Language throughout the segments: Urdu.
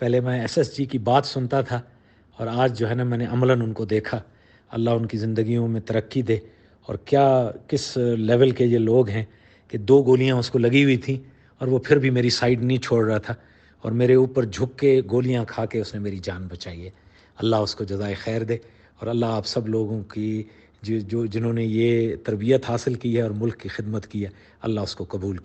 پہلے میں ایس ایس جی کی بات سنتا تھا، اور آج جو ہے نا میں نے عملاً ان کو دیکھا۔ اللہ ان کی زندگیوں میں ترقی دے۔ اور کیا کس لیول کے یہ لوگ ہیں کہ 2 گولیاں اس کو لگی ہوئی تھیں، اور وہ پھر بھی میری سائیڈ نہیں چھوڑ رہا تھا، اور میرے اوپر جھک کے گولیاں کھا کے اس نے میری جان بچائی ہے۔ اللہ اس کو جزائے خیر دے، اور اللہ آپ سب لوگوں کی جنہوں نے یہ تربیت حاصل کی ہے اور ملک کی خدمت کی ہے، اللہ اس کو قبول کی۔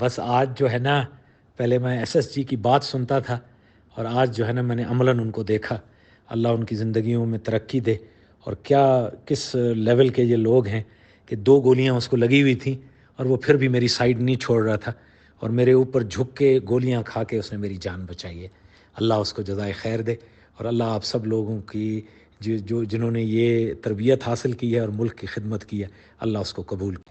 بس آج جو ہے نا، پہلے میں ایس ایس جی کی بات سنتا تھا، اور آج جو ہے نا میں نے عملاً ان کو دیکھا۔ اللہ ان کی زندگیوں میں ترقی دے۔ اور کیا کس لیول کے یہ لوگ ہیں کہ 2 گولیاں اس کو لگی ہوئی تھیں، اور وہ پھر بھی میری سائیڈ نہیں چھوڑ رہا تھا، اور میرے اوپر جھک کے گولیاں کھا کے اس نے میری جان بچائی ہے۔ اللہ اس کو جزائے خیر دے، اور اللہ آپ سب لوگوں کی جنہوں نے یہ تربیت حاصل کی ہے اور ملک کی خدمت کی ہے، اللہ اس کو قبول کی۔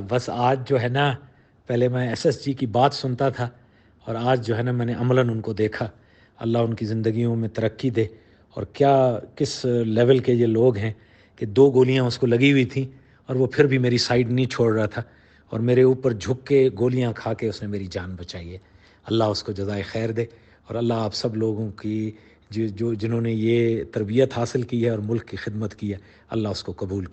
بس آج جو ہے نا، پہلے میں ایس ایس جی کی بات سنتا تھا، اور آج جو ہے نا میں نے عملاً ان کو دیکھا۔ اللہ ان کی زندگیوں میں ترقی دے۔ اور کیا کس لیول کے یہ لوگ ہیں کہ 2 گولیاں اس کو لگی ہوئی تھیں، اور وہ پھر بھی میری سائیڈ نہیں چھوڑ رہا تھا، اور میرے اوپر جھک کے گولیاں کھا کے اس نے میری جان بچائی ہے۔ اللہ اس کو جزائے خیر دے، اور اللہ آپ سب لوگوں کی جنہوں نے یہ تربیت حاصل کی ہے اور ملک کی خدمت کی ہے، اللہ اس کو قبول کی۔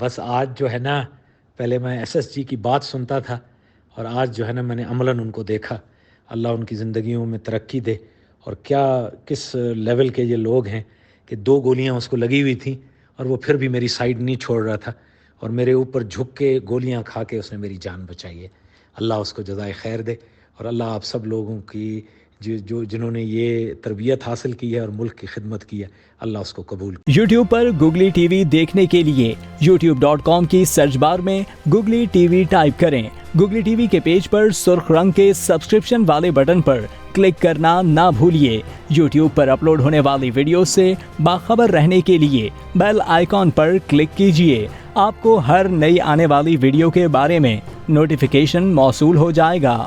بس آج جو ہے نا، پہلے میں ایس ایس جی کی بات سنتا تھا، اور آج جو ہے نا میں نے عملاً ان کو دیکھا۔ اللہ ان کی زندگیوں میں ترقی دے۔ اور کیا کس لیول کے یہ لوگ ہیں کہ 2 گولیاں اس کو لگی ہوئی تھیں، اور وہ پھر بھی میری سائیڈ نہیں چھوڑ رہا تھا، اور میرے اوپر جھک کے گولیاں کھا کے اس نے میری جان بچائی ہے۔ اللہ اس کو جزائے خیر دے، اور اللہ آپ سب لوگوں کی جنہوں نے یہ تربیت حاصل کی ہے اور ملک کی خدمت کی ہے، اللہ اس کو قبول کی۔ یوٹیوب پر گوگلی ٹی وی دیکھنے کے لیے youtube.com کی سرچ بار میں گوگلی ٹی وی ٹائپ کریں۔ گوگلی ٹی وی کے پیج پر سرخ رنگ کے سبسکرپشن والے بٹن پر کلک کرنا نہ بھولیے۔ یوٹیوب پر اپلوڈ ہونے والی ویڈیو سے باخبر رہنے کے لیے بیل آئیکن پر کلک کیجیے۔ آپ کو ہر نئی آنے والی ویڈیو کے بارے میں نوٹیفیکیشن موصول ہو جائے گا۔